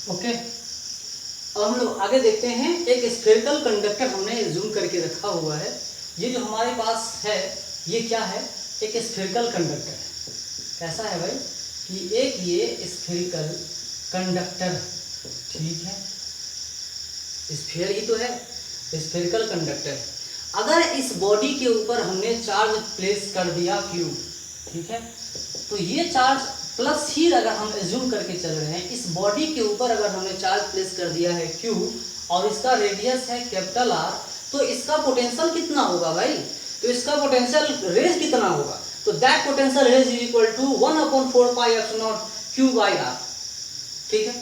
Okay, अब हम लोग आगे देखते हैं। एक स्फेरिकल कंडक्टर हमने जूम करके रखा हुआ है। ये जो हमारे पास है ये क्या है, एक स्फेरिकल कंडक्टर है। कैसा है भाई कि एक ये स्फेरिकल कंडक्टर है, ठीक है, स्फीयर ही तो है, स्फेरिकल कंडक्टर। अगर इस बॉडी के ऊपर हमने चार्ज प्लेस कर दिया Q, ठीक है, तो ये चार्ज प्लस ही अगर हम एज्यूम करके चल रहे हैं, इस बॉडी के ऊपर अगर हमने चार्ज प्लेस कर दिया है Q और इसका रेडियस है कैपिटल R, तो इसका पोटेंशियल कितना होगा भाई, तो इसका पोटेंशियल रेज कितना होगा, तो that potential raise is equal to 1/4 pi epsilon Q by R, ठीक है।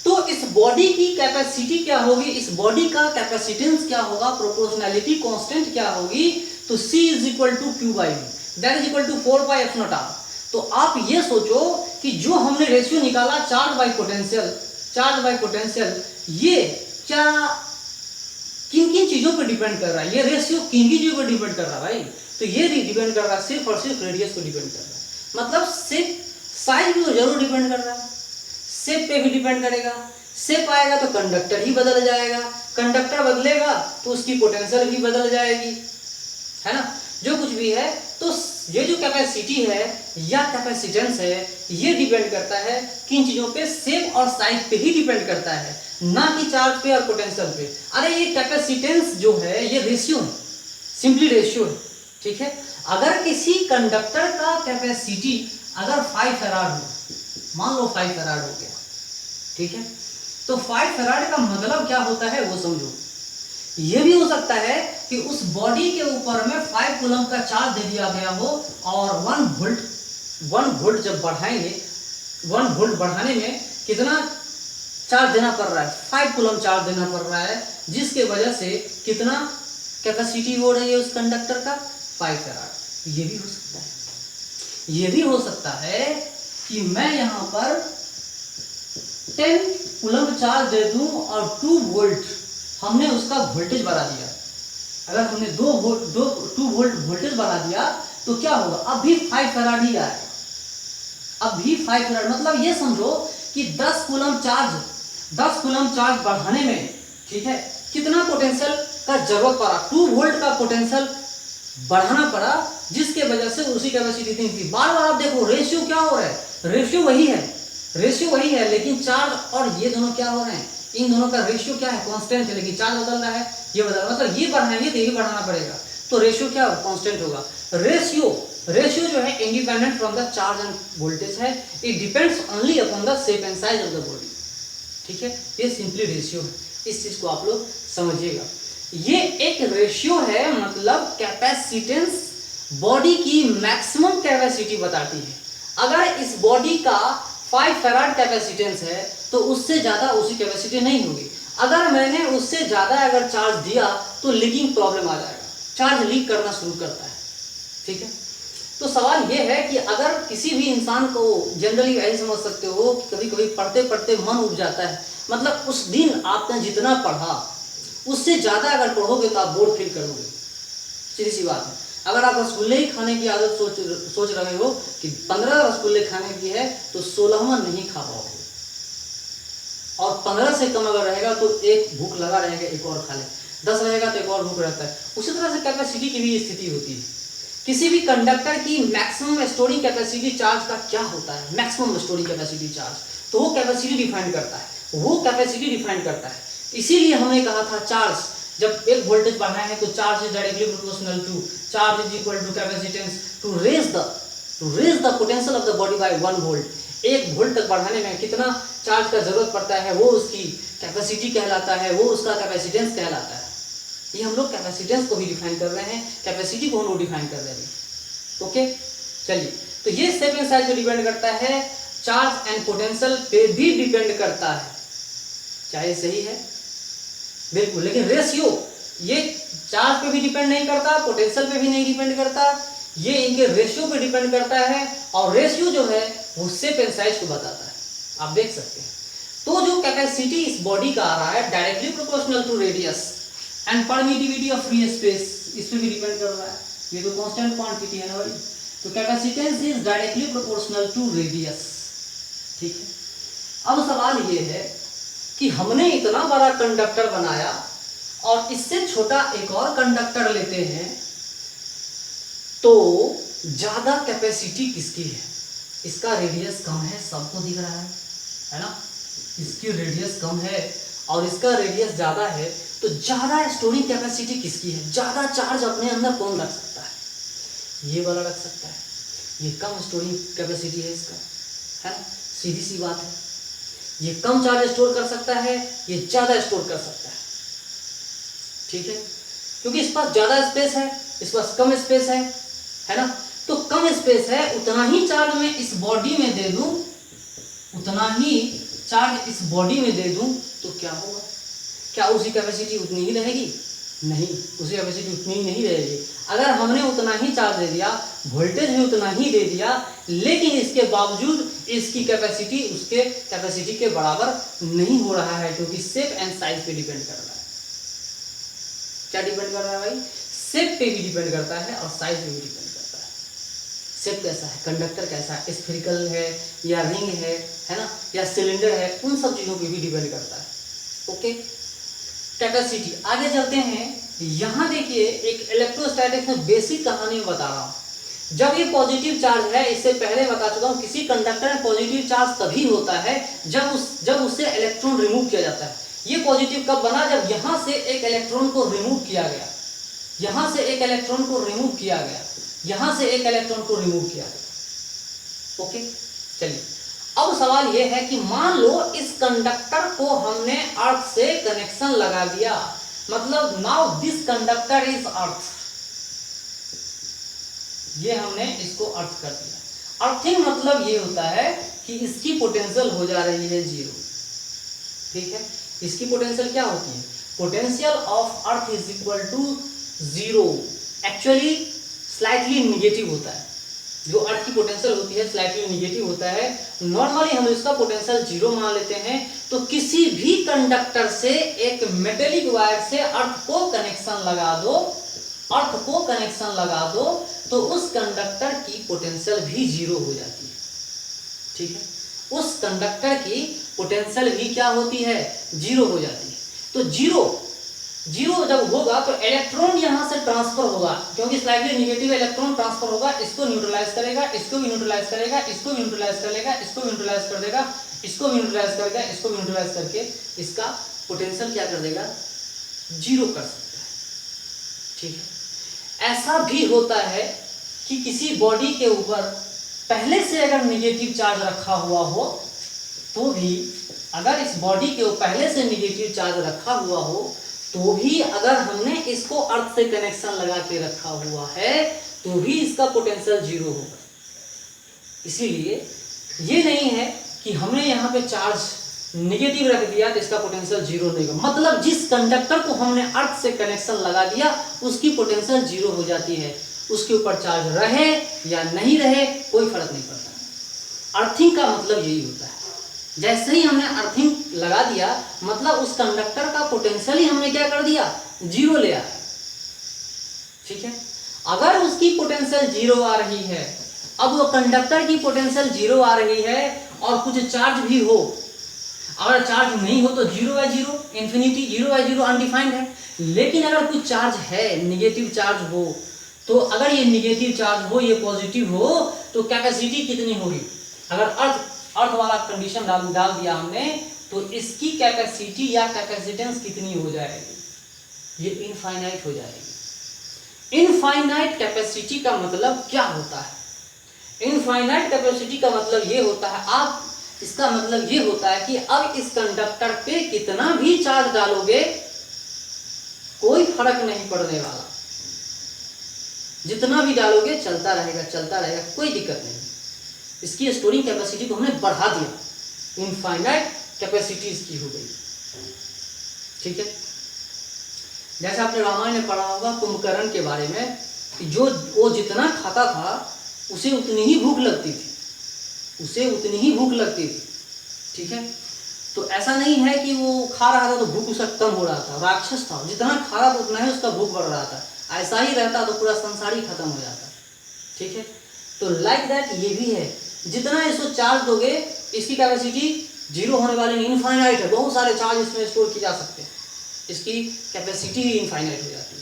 तो इस बॉडी की कैपेसिटी क्या होगी, इस बॉडी का कैपेसिटेंस क्या होगा, प्रोपोर्शनैलिटी कांस्टेंट क्या होगी, तो C is equal to Q by V, that is equal to 4 pi epsilon R। तो आप ये सोचो कि जो हमने रेशियो निकाला चार्ज बाय पोटेंशियल, ये क्या किन किन चीजों पर डिपेंड कर रहा है, ये रेशियो किन किन चीजों पर डिपेंड कर रहा है भाई, तो ये डिपेंड कर रहा है सिर्फ और सिर्फ रेडियस को डिपेंड कर रहा है। मतलब सिर्फ साइज भी तो जरूर डिपेंड कर रहा है, शेप पे भी डिपेंड करेगा, शेप आएगा तो कंडक्टर ही बदल जाएगा, कंडक्टर बदलेगा तो उसकी पोटेंशियल भी बदल जाएगी, है ना, जो कुछ भी है। तो ये जो कैपेसिटी है या कैपेसिटेंस है ये डिपेंड करता है किन चीजों पे, शेप और साइज पे ही डिपेंड करता है, ना कि चार्ज पे और पोटेंशियल पे। अरे ये कैपेसिटेंस जो है ये रेशियो है, सिंपली रेशियो है, ठीक है। अगर किसी कंडक्टर का कैपेसिटी अगर 5 फैराड हो, मान लो 5 फैराड हो गया, ठीक है, तो 5 फैराड का मतलब क्या होता है वो समझो। ये भी हो सकता है कि उस बॉडी के ऊपर में 5 कूलम का चार्ज दे दिया गया हो और 1 वोल्ट जब बढ़ाएंगे, 1 वोल्ट बढ़ाने में कितना चार्ज देना पड़ रहा है, 5 कूलम चार्ज देना पड़ रहा है, जिसके वजह से कितना कैपेसिटी हो रही है उस कंडक्टर का, 5 फैराड। ये भी हो सकता है, ये भी हो सकता है कि मैं यहां पर 10 कूलम चार्ज दे दूं और 2 वोल्ट हमने उसका वोल्टेज बढ़ा दिया। अगर हमने 2 वोल्ट वोल्टेज बढ़ा दिया तो क्या होगा, अब भी 5 फैराड ही आएगा, अब भी 5 फैराड। मतलब ये समझो कि 10 कूलम चार्ज बढ़ाने में, ठीक है, कितना पोटेंशियल का जरूरत पड़ा, 2 वोल्ट का पोटेंशियल बढ़ाना पड़ा, जिसके वजह से उसी कैपेसिटी इतनी थी। बार बार आप देखो रेशियो क्या हो रहा है, रेशियो वही है, लेकिन चार्ज और ये दोनों क्या हो रहे हैं, इन दोनों का रेशियो क्या है, कांस्टेंट है, लेकिन चार्ज बदल रहा है, ये बदल रहा है, मतलब ये बढ़ाएंगे तो ये बढ़ाना पड़ेगा, तो रेशियो क्या कांस्टेंट होगा। रेशियो जो है independent from the charge and voltage है, it depends only upon the shape and size of the body, ठीक है, ये सिंपली रेशियो है, इस चीज को आप लोग समझिएगा। ये एक रेशियो है, मतलब कैपेसिटेंस बॉडी की मैक्सिमम कैपेसिटी बताती है। अगर इस बॉडी का 5 फैराड कैपेसिटेंस है तो उससे ज्यादा उसकी कैपेसिटी नहीं होगी। अगर मैंने उससे ज्यादा अगर चार्ज दिया तो लीकिंग प्रॉब्लम आ जाएगा, चार्ज लीक करना शुरू करता है, ठीक है। तो सवाल यह है कि अगर किसी भी इंसान को, जनरली ऐसे समझ सकते हो कि कभी कभी पढ़ते पढ़ते मन उब जाता है, मतलब उस दिन आपने जितना पढ़ा उससे ज्यादा अगर पढ़ोगे तो आप बोर्ड फील करोगे, सीधी सी बात है। अगर आप रसगुल्ले ही खाने की आदत सोच रहे हो कि 15 रसगुल्ले खाने की है तो 16वां नहीं खा पाओगे, और 15 से कम अगर रहेगा तो एक भूख लगा रहेगा, एक और खा ले, 10 रहेगा तो एक और भूख रहता है। उसी तरह से कैपेसिटी की भी स्थिति होती है। किसी भी कंडक्टर की मैक्सिमम स्टोरिंग कैपेसिटी चार्ज का क्या होता है, मैक्सिमम स्टोरिंग कैपेसिटी चार्ज, तो वो कैपेसिटी डिफाइन करता है, इसीलिए हमने कहा था चार्ज जब एक वोल्टेज बढ़ाए हैं तो charge is directly proportional to charge is equal to capacitance to raise the potential of the body by 1 volt. 1 volt तक बढ़ाने में कितना चार्ज का जरूरत पड़ता है, वो उसकी कैपेसिटी कहलाता है, वो उसका कैपेसिटेंस कहलाता है। ये हम लोग कैपेसिटेंस को भी डिफाइन कर रहे हैं, कैपेसिटी को हम लोग डिफाइन कर रहे हैं, ओके। चलिए, तो ये शेप एंड साइज पे डिपेंड करता है, चार्ज एंड पोटेंशियल पे भी डिपेंड करता है, क्या ये सही है? बिल्कुल। लेकिन रेशियो ये चार्ज पे भी डिपेंड नहीं करता, पोटेंशियल पे भी नहीं डिपेंड करता, ये इनके रेशियो पे डिपेंड करता है, और रेशियो जो है वो शेप एंड साइज को बताता है, आप देख सकते हैं। तो जो कैपेसिटी इस बॉडी का आ रहा है directly proportional to radius and permittivity of free space, इस पे भी डिपेंड कर रहा है, ये तो कांस्टेंट क्वांटिटी है ना भाई। तो capacitance is directly proportional to radius, ठीक है। अब सवाल ये है, कि हमने इतना बड़ा कंडक्टर बनाया और इससे छोटा एक और कंडक्टर लेते हैं, तो ज्यादा कैपेसिटी किसकी है? इसका रेडियस कम है, सबको दिख रहा है ना? इसकी रेडियस कम है और इसका रेडियस ज्यादा है, तो ज्यादा स्टोरिंग कैपेसिटी किसकी है? ज्यादा चार्ज अपने अंदर कौन रख सकता है? ये वाला रख सकता है। ये कम स्टोरिंग कैपेसिटी है इसका, है ना? सीधी सी बात है। ये कम चार्ज स्टोर कर सकता है, ये ज्यादा स्टोर कर सकता है, ठीक है? क्योंकि इस पास ज्यादा स्पेस है, इस पास कम स्पेस है ना? तो कम स्पेस है, उतना ही चार्ज मैं इस बॉडी में दे दूं, उतना ही चार्ज इस बॉडी में दे दूं, तो क्या होगा? क्या उसी कैपेसिटी उतनी ही रहेगी? नहीं, उसी कैपेसिटी उतनी ही नहीं रहेगी। अगर हमने उतना ही चार्ज दे दिया, वोल्टेज भी उतना ही दे दिया, लेकिन इसके बावजूद इसकी कैपेसिटी उसके कैपेसिटी के बराबर नहीं हो रहा है, क्योंकि शेप एंड साइज पे डिपेंड कर रहा है। क्या डिपेंड कर रहा है भाई? शेप पे भी डिपेंड करता है और साइज पे भी डिपेंड करता है। शेप कैसा है, कंडक्टर कैसा है, स्फेरिकल है या रिंग है ना, या सिलेंडर है, उन सब चीजों पे भी डिपेंड करता है। Okay, capacity. आगे चलते हैं। यहां देखिए, एक इलेक्ट्रोस्टैटिक्स में बेसिक कहानी बता रहा हूं। जब ये पॉजिटिव चार्ज है, इससे पहले बता चुका हूं, किसी कंडक्टर में पॉजिटिव चार्ज तभी होता है जब उससे इलेक्ट्रॉन रिमूव किया जाता है। ये पॉजिटिव कब बना? जब यहां से एक इलेक्ट्रॉन को रिमूव किया गया, यहां से एक इलेक्ट्रॉन को रिमूव किया गया, यहां से एक इलेक्ट्रॉन को रिमूव किया गया। ओके, चलिए अब सवाल यह है कि मान लो इस कंडक्टर को हमने अर्थ से कनेक्शन लगा दिया, मतलब now this conductor is earth, ये हमने इसको अर्थ कर दिया। अर्थिंग मतलब ये होता है कि इसकी पोटेंशियल हो जा रही है जीरो, ठीक है? इसकी पोटेंशियल क्या होती है? Potential of earth is equal to zero. Actually slightly negative होता है, जो अर्थ की पोटेंशियल होती है स्लाइटली निगेटिव होता है। नॉर्मली हम इसका पोटेंशियल जीरो मान लेते हैं। तो किसी भी कंडक्टर से एक मेटेलिक वायर से अर्थ को कनेक्शन लगा दो, अर्थ को कनेक्शन लगा दो, तो उस कंडक्टर की पोटेंशियल भी जीरो हो जाती है, ठीक है? उस कंडक्टर की पोटेंशियल भी क्या होती है? जीरो हो जाती है। तो जीरो जब होगा तो इलेक्ट्रॉन यहां से ट्रांसफर होगा, क्योंकि स्लाइटली नेगेटिव इलेक्ट्रॉन ट्रांसफर होगा, इसको न्यूट्रलाइज करेगा, इसको भी न्यूट्रलाइज करेगा, इसको भी न्यूट्रलाइज कर लेगा, इसको भी न्यूट्रलाइज कर देगा, इसको भी न्यूट्रलाइज करेगा, इसको भी न्यूट्रलाइज करके इसका पोटेंशियल क्या कर देगा? जीरो कर सकता है, ठीक है? ऐसा भी होता है कि किसी बॉडी के ऊपर पहले से अगर नेगेटिव चार्ज रखा हुआ हो, तो भी अगर इस बॉडी के ऊपर पहले से नेगेटिव चार्ज रखा हुआ हो, तो भी अगर हमने इसको अर्थ से कनेक्शन लगा के रखा हुआ है, तो भी इसका पोटेंशियल जीरो होगा। इसीलिए ये नहीं है कि हमने यहाँ पे चार्ज नेगेटिव रख दिया तो इसका पोटेंशियल जीरो नहीं होगा। मतलब जिस कंडक्टर को हमने अर्थ से कनेक्शन लगा दिया, उसकी पोटेंशियल जीरो हो जाती है। उसके ऊपर चार्ज रहे या नहीं रहे कोई फर्क नहीं पड़ता। अर्थिंग का मतलब यही होता है। जैसे ही हमने अर्थिंग लगा दिया, मतलब उस कंडक्टर का पोटेंशियल ही हमने क्या कर दिया? जीरो ले आया, ठीक है? अगर उसकी पोटेंशियल जीरो आ रही है, अब वो कंडक्टर की पोटेंशियल जीरो आ रही है और कुछ चार्ज भी हो, अगर चार्ज नहीं हो तो zero by zero, infinity, zero by zero undefined है। लेकिन अगर कुछ चार्ज है, नेगेटिव चार्ज हो, तो अगर ये नेगेटिव चार्ज हो, ये पॉजिटिव हो, तो कैपेसिटी कितनी होगी? अगर अर्थ वाला कंडीशन डाल दिया हमने, तो इसकी कैपेसिटी या कैपेसिटेंस कितनी हो जाएगी? ये इनफाइनाइट हो जाएगी। इनफाइनाइट कैपेसिटी का मतलब क्या होता है? इनफाइनाइट कैपेसिटी का मतलब ये होता है, इसका मतलब ये होता है कि अब इस कंडक्टर पे कितना भी चार्ज डालोगे कोई फर्क नहीं पड़ने वाला, जितना भी डालोगे चलता रहेगा, कोई दिक्कत नहीं। इसकी स्टोरिंग कैपेसिटी को हमने बढ़ा दिया, इनफाइनाइट कैपेसिटी इसकी हो गई, ठीक है? जैसे आपने रामायण में पढ़ा होगा कुंभकर्ण के बारे में, कि वो जितना खाता था उसे उतनी ही भूख लगती थी, ठीक है? तो ऐसा नहीं है कि वो खा रहा था तो भूख उसका कम हो रहा था, राक्षस था, जितना खा रहा था उतना ही उसका भूख बढ़ रहा था। ऐसा ही रहता तो पूरा संसार ही खत्म हो जाता, ठीक है? तो लाइक दैट ये भी है, जितना इसको चार्ज दोगे इसकी कैपेसिटी जीरो होने वाली इनफाइनाइट है, बहुत सारे चार्ज इसमें स्टोर किए जा सकते हैं, इसकी कैपेसिटी ही इनफाइनाइट हो जाती है।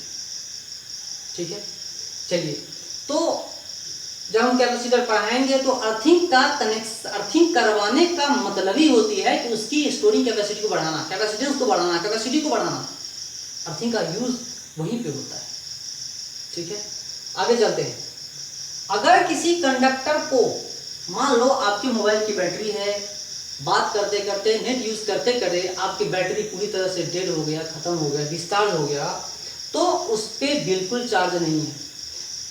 ठीक है, चलिए, तो जब हम कैपेसिटर पढ़ाएंगे तो अर्थिंग करवाने का मतलब ही होती है कि उसकी स्टोरिंग कैपेसिटी को बढ़ाना, कैपेसिटेंस को बढ़ाना, कैपेसिटी को बढ़ाना। अर्थिंग का यूज वहीं पे होता है। ठीक है, आगे चलते हैं। अगर किसी कंडक्टर को, मान लो आपकी मोबाइल की बैटरी है, बात करते करते, नेट यूज करते करते आपकी बैटरी पूरी तरह से डेड हो गया, खत्म हो गया, डिस्चार्ज हो गया, तो उस पर बिल्कुल चार्ज नहीं है।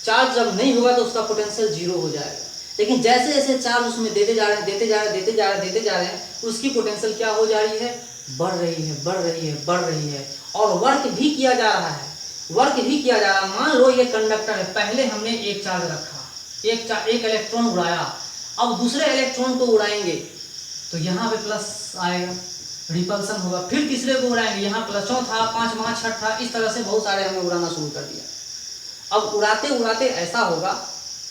चार्ज जब नहीं होगा तो उसका पोटेंशियल जीरो हो जाएगा। लेकिन जैसे जैसे चार्ज उसमें देते जा रहे हैं, उसकी पोटेंशियल क्या हो जा रही है, बढ़ रही है, और वर्क भी किया जा रहा है। मान लो ये कंडक्टर है, पहले हमने एक चार्ज रखा, एक इलेक्ट्रॉन उड़ाया, अब दूसरे इलेक्ट्रॉन को उड़ाएंगे तो यहाँ पे प्लस आएगा, रिपल्सन होगा, फिर तीसरे को उड़ाएंगे, यहाँ प्लस, चौथा, पांचवा, छठा, इस तरह से बहुत सारे हमने उड़ाना शुरू कर दिया। अब उड़ाते उड़ाते ऐसा होगा,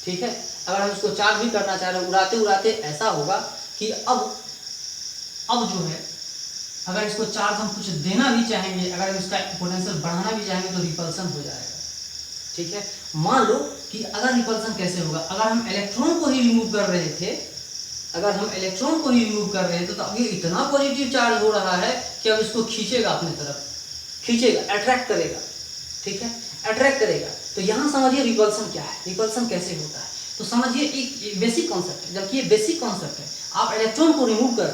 ठीक है, अगर हम इसको चार्ज भी करना चाह रहे हैं, उड़ाते उड़ाते ऐसा होगा कि अब जो है, अगर इसको चार्ज हम कुछ देना भी चाहेंगे, अगर इसका पोटेंशियल बढ़ाना भी चाहेंगे तो रिपल्सन हो जाएगा। ठीक है, मान लो कि अगर रिपल्सन कैसे होगा, अगर हम इलेक्ट्रॉन को ही रिमूव कर रहे थे, तो अब ये इतना पॉजिटिव चार्ज हो रहा है कि अब इसको खींचेगा अपनी तरफ, अट्रैक्ट करेगा। ठीक है, अट्रैक्ट करेगा। तो यहाँ समझिए रिपल्सन क्या है, रिपल्सन कैसे होता है। तो समझिए एक बेसिक कॉन्सेप्ट है, जबकि ये बेसिक कॉन्सेप्ट है। आप इलेक्ट्रॉन को रिमूव कर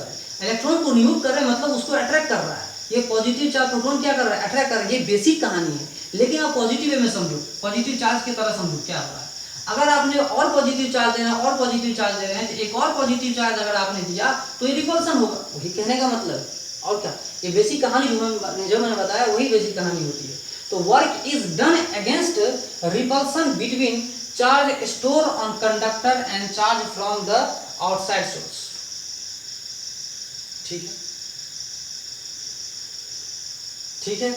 रहे हैं, मतलब उसको अट्रैक्ट कर रहा है। ये पॉजिटिव चार्ज प्रोटॉन क्या कर रहा है, अट्रैक्ट कर रहा है। ये बेसिक कहानी है, लेकिन आप पॉजिटिव वे में समझो, पॉजिटिव चार्ज की तरह समझो क्या हो रहा है। अगर आपने और पॉजिटिव चार्ज देना दे रहे हैं, तो एक और पॉजिटिव चार्ज अगर आपने दिया तो ये रिपल्सन होगा। वही कहने का मतलब, और क्या, ये बेसिक कहानी जो मैंने बताया वही बेसिक कहानी होती है। तो work is done against repulsion between charge store on conductor and charge from the outside source. ठीक है,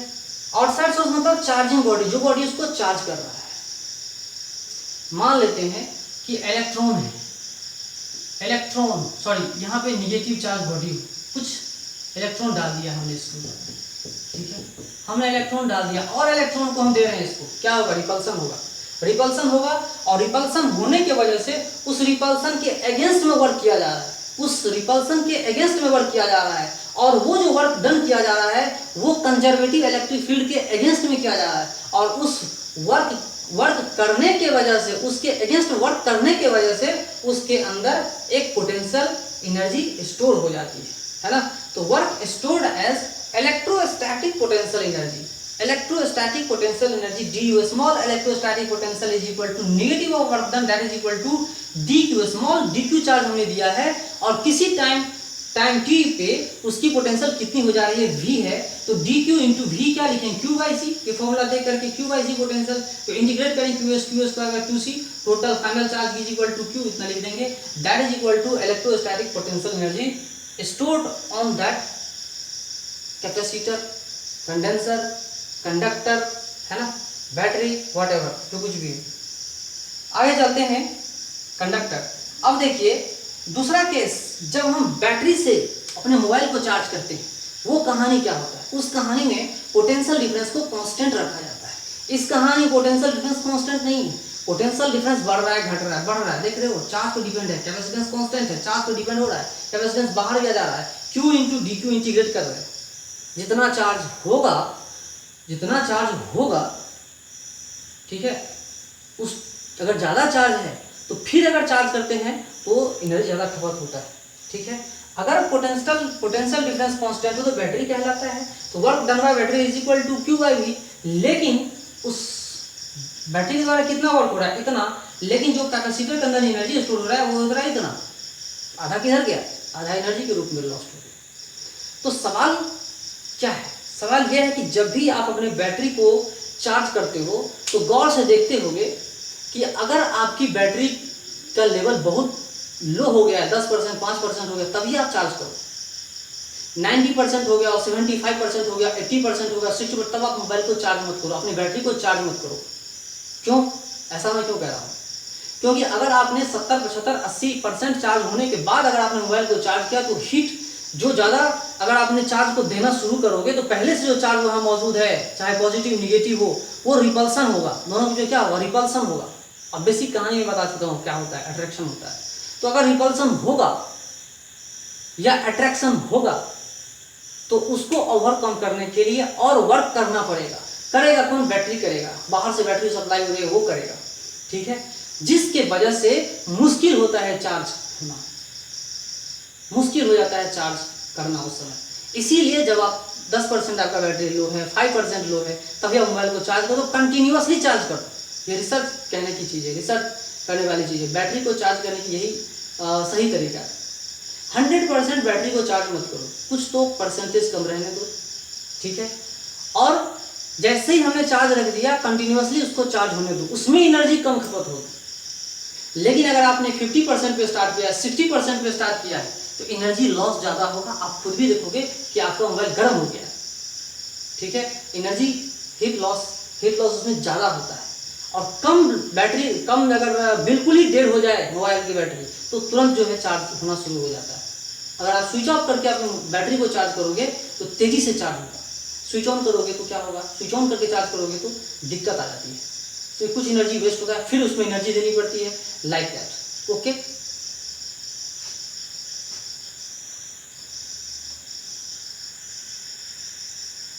आउटसाइड सोर्स मतलब चार्जिंग बॉडी, जो बॉडी उसको चार्ज कर रहा है। मान लेते हैं कि यहाँ पे निगेटिव चार्ज बॉडी, कुछ इलेक्ट्रॉन डाल दिया हमने इसको। ठीक है, हमने इलेक्ट्रॉन डाल दिया और इलेक्ट्रॉन को हम दे रहे हैं इसको, क्या होगा, रिपल्सन होगा। और रिपल्सन होने की वजह से उस रिपल्सन के अगेंस्ट में वर्क किया जा रहा है, और वो जो वर्क डन किया जा रहा है वो कंजर्वेटिव इलेक्ट्रिक फील्ड के अगेंस्ट में किया जा रहा है, और उस वर्क करने के वजह से, उसके अगेंस्ट वर्क करने के वजह से उसके अंदर एक पोटेंशियल एनर्जी स्टोर हो जाती है ना। तो work stored as electrostatic potential energy, du, small electrostatic potential is equal to negative of work done, that is equal to dq, small dq charge हमने दिया है, और किसी टाइम t पे उसकी पोटेंशियल कितनी हो जा रही है, v है, तो dq इंटू v क्या लिखेंगे, q/c, ये फॉर्मूला देख करके q/c पोटेंशियल, तो इंटीग्रेट करेंगे q² total final charge is equal to q, इतना लिख देंगे, that is equal to electrostatic potential energy stored on that capacitor, condenser, conductor, है ना, बैटरी, व्हाटएवर, जो कुछ भी है। आगे चलते हैं कंडक्टर। अब देखिए दूसरा केस, जब हम बैटरी से अपने मोबाइल को चार्ज करते हैं, वो कहानी क्या होता है। उस कहानी में पोटेंशियल डिफरेंस को कांस्टेंट रखा जाता है। इस कहानी में पोटेंशियल डिफरेंस कांस्टेंट नहीं है, पोटेंशियल डिफरेंस बढ़ रहा है, घट रहा है, बढ़ रहा है, देख रहे हो, चार्ज तो डिपेंड है, कैपेसिटेंस कांस्टेंट है, चार्ज तो डिपेंड हो रहा है, कैपेसिटेंस बाहर गया जा रहा है, q इंटू dq इंटीग्रेट कर रहे हैं, जितना चार्ज होगा, ठीक है, उस अगर ज़्यादा चार्ज है तो फिर अगर चार्ज करते हैं तो एनर्जी ज़्यादा खपत होता है। ठीक है, अगर पोटेंशियल डिफरेंस कांस्टेंट हो तो बैटरी कहलाता है, तो work done by battery is equal to q/v, लेकिन उस बैटरी के द्वारा कितना वर्क हो रहा है, इतना, लेकिन जो कैपेसिटर के अंदर एनर्जी स्टोर हो रहा है वो हो रहा है इतना, आधा किधर गया, आधा एनर्जी के रूप में लॉस्ट हो गया। तो सवाल क्या है, सवाल यह है कि जब भी आप अपने बैटरी को चार्ज करते हो तो गौर से देखते होंगे कि अगर आपकी बैटरी का लेवल बहुत लो हो गया है, 10%, 5% हो गया, तभी आप चार्ज करो। 90% हो गया और 75% हो गया, 80% हो गया, 60%, तब आप मोबाइल को चार्ज मत करो, अपनी बैटरी को चार्ज मत करो। क्यों, ऐसा मैं क्यों कह रहा हूँ, क्योंकि अगर आपने 70, 75, 80% चार्ज होने के बाद अगर आपने मोबाइल को चार्ज किया तो हीट जो ज़्यादा अगर आपने चार्ज को देना शुरू करोगे तो पहले से जो चार्ज वहाँ मौजूद है, चाहे पॉजिटिव निगेटिव हो, वो रिपल्सन होगा, दोनों में जो क्या होगा, रिपल्सन होगा। अब बेसिक कहानी में बता चुका हूँ क्या होता है, अट्रैक्शन होता है। तो अगर रिपल्सन होगा या अट्रैक्शन होगा तो उसको ओवरकम करने के लिए और वर्क करना पड़ेगा। करेगा कौन? बैटरी करेगा, बाहर से बैटरी सप्लाई हो रही है वो करेगा, ठीक है, जिसके वजह से मुश्किल होता है चार्ज होना, मुश्किल हो जाता है चार्ज करना उस समय। इसीलिए जब आप 10% आपका बैटरी लो है, 5% लो है, तभी आप मोबाइल को चार्ज करो, कंटिन्यूअसली चार्ज करो। ये रिसर्च कहने की चीज़ है, रिसर्च करने वाली चीज़ है। बैटरी को चार्ज करने की यही सही तरीका है। 100% बैटरी को चार्ज मत करो, कुछ तो परसेंटेज कम रहने दो, ठीक है। और जैसे ही हमने चार्ज रख दिया, कंटिन्यूअसली उसको चार्ज होने दो, उसमें एनर्जी कम खपत होगी। लेकिन अगर आपने 50% पे स्टार्ट किया है, 60% पे स्टार्ट किया है, तो एनर्जी लॉस ज़्यादा होगा। आप खुद भी देखोगे कि आपका मोबाइल गर्म हो गया है, ठीक है। एनर्जी हीट लॉस उसमें ज़्यादा होता है। और कम बैटरी, कम अगर बिल्कुल ही डेड हो जाए मोबाइल की बैटरी, तो तुरंत जो है चार्ज होना शुरू हो जाता है। अगर आप स्विच ऑफ करके अपने बैटरी को चार्ज करोगे तो तेज़ी से चार्ज होगा, स्विच ऑन करोगे तो क्या होगा, स्विच ऑन करके चार्ज करोगे तो दिक्कत आ जाती है, तो कुछ एनर्जी वेस्ट होता है, फिर उसमें एनर्जी देनी पड़ती है, लाइक दैट। ओके।